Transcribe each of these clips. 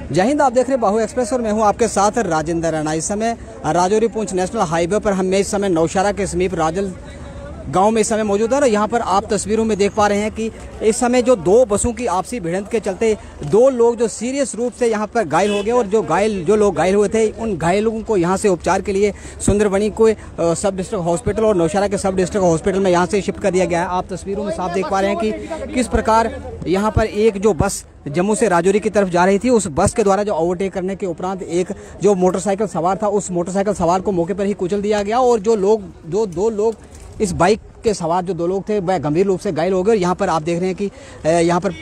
जय हिंद। आप देख रहे हैं बाहु एक्सप्रेस और मैं हूं आपके साथ राजेंद्र राणा। इस समय राजौरी पुंछ नेशनल हाईवे पर हम इस समय नौशहरा के समीप राजल गांव में इस समय मौजूद है और यहाँ पर आप तस्वीरों में देख पा रहे हैं कि इस समय जो दो बसों की आपसी भिड़ंत के चलते दो लोग जो सीरियस रूप से यहाँ पर घायल हो गए और जो लोग घायल हुए थे उन घायलों को यहाँ से उपचार के लिए सुंदरबनी को सब डिस्ट्रिक्ट हॉस्पिटल और नौशहरा के सब डिस्ट्रिक्ट हॉस्पिटल में यहाँ से शिफ्ट कर दिया गया है। आप तस्वीरों में साफ देख पा रहे हैं कि किस प्रकार यहाँ पर एक जो बस जम्मू से राजौरी की तरफ जा रही थी, उस बस के द्वारा जो ओवरटेक करने के उपरांत एक जो मोटरसाइकिल सवार था उस मोटरसाइकिल सवार को मौके पर ही कुचल दिया गया और जो दो लोग इस बाइक के सवार जो दो लोग थे वह गंभीर रूप से घायल हो गए। और यहाँ पर आप देख रहे हैं कि यहाँ पर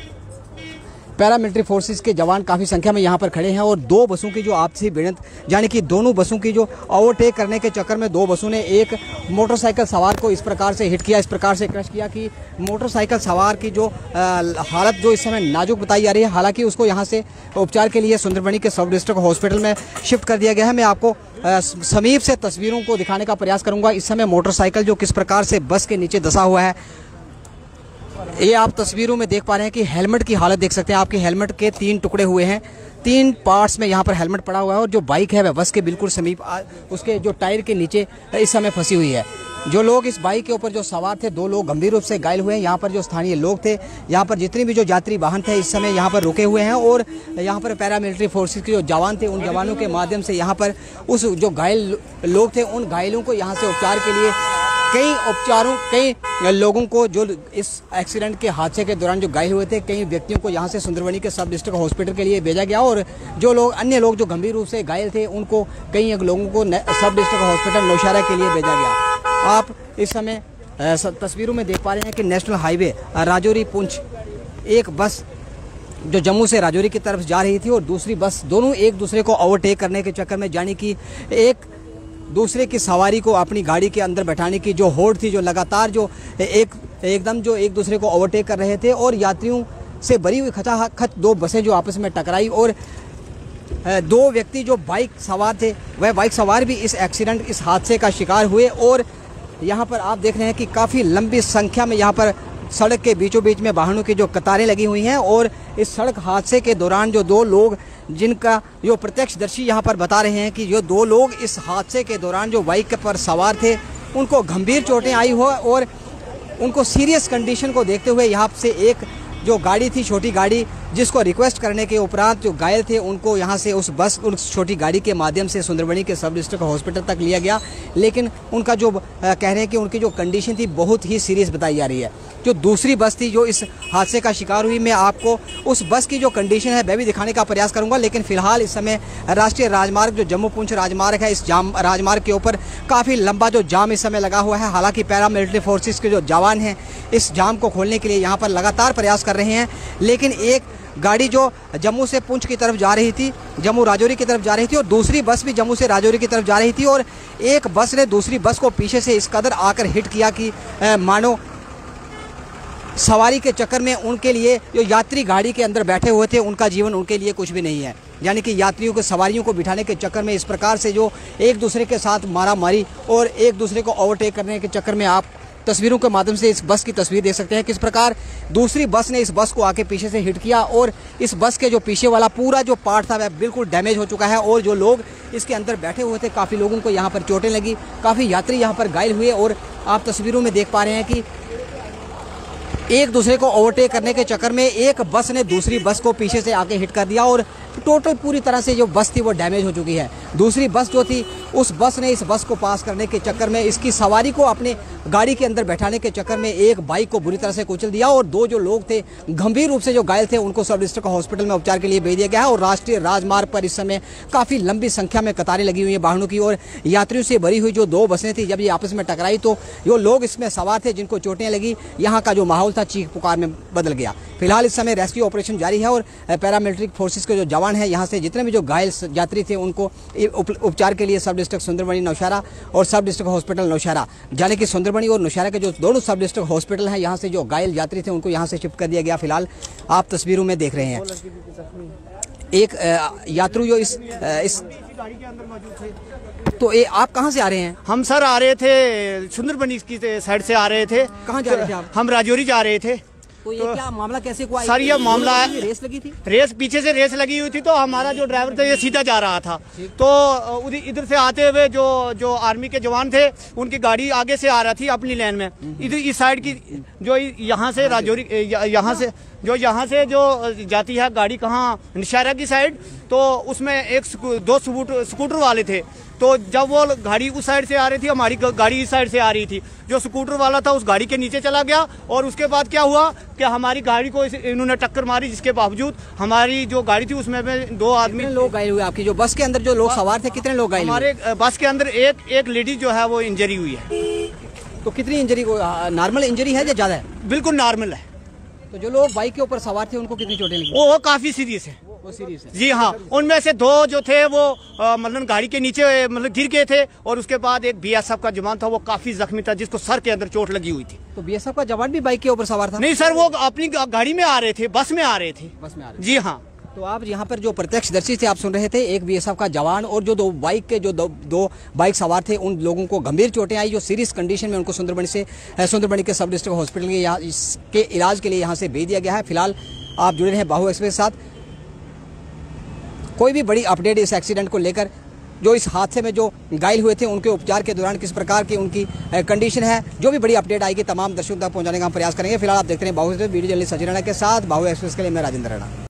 पैरामिलिट्री फोर्सेस के जवान काफ़ी संख्या में यहाँ पर खड़े हैं और दो बसों की जो आपसी भिड़ंत यानी कि दोनों बसों की जो ओवरटेक करने के चक्कर में दो बसों ने एक मोटरसाइकिल सवार को इस प्रकार से हिट किया, इस प्रकार से क्रश किया कि मोटरसाइकिल सवार की जो हालत जो इस समय नाजुक बताई जा रही है। हालांकि उसको यहाँ से उपचार के लिए सुंदरबनी के सब डिस्ट्रिक्ट हॉस्पिटल में शिफ्ट कर दिया गया है। मैं आपको समीप से तस्वीरों को दिखाने का प्रयास करूँगा। इस समय मोटरसाइकिल जो किस प्रकार से बस के नीचे धंसा हुआ है, ये आप तस्वीरों में देख पा रहे हैं कि हेलमेट की हालत देख सकते हैं। आपके हेलमेट के 3 टुकड़े हुए हैं, 3 पार्ट्स में यहाँ पर हेलमेट पड़ा हुआ है और जो बाइक है वह बस के बिल्कुल समीप उसके जो टायर के नीचे इस समय फंसी हुई है। जो लोग इस बाइक के ऊपर जो सवार थे, 2 लोग गंभीर रूप से घायल हुए हैं। यहाँ पर जो स्थानीय लोग थे, यहाँ पर जितने भी जो यात्री वाहन थे इस समय यहाँ पर रुके हुए हैं और यहाँ पर पैरामिलिट्री फोर्सेस के जो जवान थे उन जवानों के माध्यम से यहाँ पर उस जो घायल लोग थे उन घायलों को यहाँ से उपचार के लिए कई लोगों को जो इस एक्सीडेंट के हादसे के दौरान जो घायल हुए थे, कई व्यक्तियों को यहाँ से सुंदरबनी के सब डिस्ट्रिक्ट हॉस्पिटल के लिए भेजा गया और जो अन्य लोग जो गंभीर रूप से घायल थे उनको कई लोगों को सब डिस्ट्रिक्ट हॉस्पिटल नौशहरा के लिए भेजा गया। आप इस समय तस्वीरों में देख पा रहे हैं कि नेशनल हाईवे राजौरी पुंछ एक बस जो जम्मू से राजौरी की तरफ जा रही थी और दूसरी बस, दोनों एक दूसरे को ओवरटेक करने के चक्कर में जाने की एक दूसरे की सवारी को अपनी गाड़ी के अंदर बैठाने की जो होड़ थी, जो लगातार जो एकदम जो एक दूसरे को ओवरटेक कर रहे थे और यात्रियों से भरी हुई खचाखच 2 बसें जो आपस में टकराई और 2 व्यक्ति जो बाइक सवार थे वह बाइक सवार भी इस हादसे का शिकार हुए। और यहाँ पर आप देख रहे हैं कि काफ़ी लंबी संख्या में यहाँ पर सड़क के बीचों बीच में वाहनों की जो कतारें लगी हुई हैं और इस सड़क हादसे के दौरान जो 2 लोग जिनका जो प्रत्यक्षदर्शी यहाँ पर बता रहे हैं कि जो 2 लोग इस हादसे के दौरान जो बाइक पर सवार थे उनको गंभीर चोटें आई हो और उनको सीरियस कंडीशन को देखते हुए यहाँ से एक जो गाड़ी थी, छोटी गाड़ी, जिसको रिक्वेस्ट करने के उपरांत जो घायल थे उनको यहाँ से उस छोटी गाड़ी के माध्यम से सुंदरबनी के सब डिस्ट्रिक्ट हॉस्पिटल तक लिया गया। लेकिन उनका जो कह रहे हैं कि उनकी जो कंडीशन थी बहुत ही सीरियस बताई जा रही है। जो दूसरी बस थी जो इस हादसे का शिकार हुई, मैं आपको उस बस की जो कंडीशन है वह भी दिखाने का प्रयास करूंगा। लेकिन फिलहाल इस समय राष्ट्रीय राजमार्ग जो जम्मू पुंछ राजमार्ग है, इस राजमार्ग के ऊपर काफ़ी लंबा जो जाम इस समय लगा हुआ है। हालांकि पैरामिलिट्री फोर्सेस के जो जवान हैं इस जाम को खोलने के लिए यहाँ पर लगातार प्रयास कर रहे हैं। लेकिन एक गाड़ी जो जम्मू से पुंछ की तरफ जा रही थी, जम्मू राजौरी की तरफ जा रही थी और दूसरी बस भी जम्मू से राजौरी की तरफ जा रही थी और एक बस ने दूसरी बस को पीछे से इस कदर आकर हिट किया कि मानो सवारी के चक्कर में उनके लिए जो यात्री गाड़ी के अंदर बैठे हुए थे उनका जीवन उनके लिए कुछ भी नहीं है। यानी कि यात्रियों को, सवारियों को बिठाने के चक्कर में इस प्रकार से जो एक दूसरे के साथ मारा मारी और एक दूसरे को ओवरटेक करने के चक्कर में आप तस्वीरों के माध्यम से इस बस की तस्वीर देख सकते हैं किस प्रकार दूसरी बस ने इस बस को आके पीछे से हिट किया और इस बस के जो पीछे वाला पूरा जो पार्ट था वह बिल्कुल डैमेज हो चुका है और जो लोग इसके अंदर बैठे हुए थे, काफ़ी लोगों को यहाँ पर चोटें लगी, काफ़ी यात्री यहाँ पर घायल हुए और आप तस्वीरों में देख पा रहे हैं कि एक दूसरे को ओवरटेक करने के चक्कर में एक बस ने दूसरी बस को पीछे से आके हिट कर दिया और टोटल पूरी तरह से जो बस थी वो डैमेज हो चुकी है। दूसरी बस जो थी उस बस ने इस बस को पास करने के चक्कर में इसकी सवारी को अपने गाड़ी के अंदर बैठाने के चक्कर में एक बाइक को बुरी तरह से कुचल दिया और 2 जो लोग थे गंभीर रूप से जो घायल थे उनको सब डिस्ट्रिक्ट हॉस्पिटल में उपचार के लिए भेज दिया गया है। और राष्ट्रीय राजमार्ग पर इस समय काफ़ी लंबी संख्या में कतारें लगी हुई हैं वाहनों की और यात्रियों से भरी हुई जो 2 बसें थी, जब ये आपस में टकराई तो जो लोग इसमें सवार थे जिनको चोटें लगी, यहाँ का जो माहौल था चीख पुकार में बदल गया। फिलहाल इस समय रेस्क्यू ऑपरेशन जारी है और पैरामिलिट्री फोर्सेस के जो जवान हैं यहाँ से जितने भी जो घायल यात्री थे उनको उपचार के लिए सब डिस्ट्रिक्ट सुंदरबनी नौशहरा और सब डिस्ट्रिक्ट हॉस्पिटल नौशहरा, यानी कि सुंदरबनी और नौशहरा के जो दोनों सब डिस्ट्रिक्ट हॉस्पिटल हैं यहाँ से जो घायल यात्री थे उनको यहाँ से शिफ्ट कर दिया गया। फिलहाल आप तस्वीरों में देख रहे हैं एक यात्री जो इस गाड़ी के अंदर मौजूद थे। तो आप कहाँ से आ रहे हैं? हम सर आ रहे थे सुंदरबनी की साइड से आ रहे थे। कहाँ जा रहे थे आप? हम राजौरी जा रहे थे। तो ये क्या मामला कैसे हुआ? सर ये मामला है, रेस लगी थी, रेस पीछे से रेस लगी हुई थी, तो हमारा जो ड्राइवर था ये सीधा जा रहा था, तो इधर से आते हुए जो आर्मी के जवान थे उनकी गाड़ी आगे से आ रही थी अपनी लाइन में, इधर इस साइड की जो यहाँ से राजौरी यहाँ से जो जाती है गाड़ी कहाँ नौशहरा की साइड, तो उसमें दो स्कूटर वाले थे, तो जब वो गाड़ी उस साइड से आ रही थी, हमारी गाड़ी इस साइड से आ रही थी, जो स्कूटर वाला था उस गाड़ी के नीचे चला गया, और उसके बाद क्या हुआ कि हमारी गाड़ी को इन्होंने टक्कर मारी, जिसके बावजूद हमारी जो गाड़ी थी उसमें 2 आदमी लोग घायल हुए। आपकी जो बस के अंदर जो लोग सवार थे कितने लोग घायल हुए? हमारे बस के अंदर एक लेडी जो है वो इंजरी हुई है। तो कितनी इंजरी को, नॉर्मल इंजरी है या ज्यादा है? बिल्कुल नॉर्मल है। तो जो लोग बाइक के ऊपर सवार थे उनको कितनी चोटें लगी? वो काफी सीरियस है। वो सीरियस है? जी हाँ, उनमें से 2 जो थे वो मतलब गाड़ी के नीचे मतलब गिर गए थे, और उसके बाद एक बीएसएफ का जवान था वो काफी जख्मी था, जिसको सर के अंदर चोट लगी हुई थी। तो बीएसएफ का जवान भी बाइक के ऊपर सवार था? नहीं सर, वो अपनी गाड़ी में आ रहे थे, बस में आ रहे थे। बस में आ रहे थे? जी हाँ। तो आप यहाँ पर जो प्रत्यक्षदर्शी थे आप सुन रहे थे, एक बीएसएफ का जवान और जो दो बाइक सवार थे, उन लोगों को गंभीर चोटें आई, जो सीरियस कंडीशन में उनको सुंदरबनी के सब डिस्ट्रिक्ट हॉस्पिटल के यहाँ इसके इलाज के लिए यहाँ से भेज दिया गया है। फिलहाल आप जुड़े रहे बाहु एक्सप्रेस के साथ, कोई भी बड़ी अपडेट इस एक्सीडेंट को लेकर, जो इस हादसे में जो घायल हुए थे उनके उपचार के दौरान किस प्रकार की उनकी कंडीशन है, जो भी बड़ी अपडेट आएगी तमाम दर्शकों तक पहुंचाने का हम प्रयास करेंगे। फिलहाल आप देखते हैं बाहु express, video journalist Sachin Rana के साथ, बाहु एक्सप्रेस के लिए मैं राजेंद्र राणा।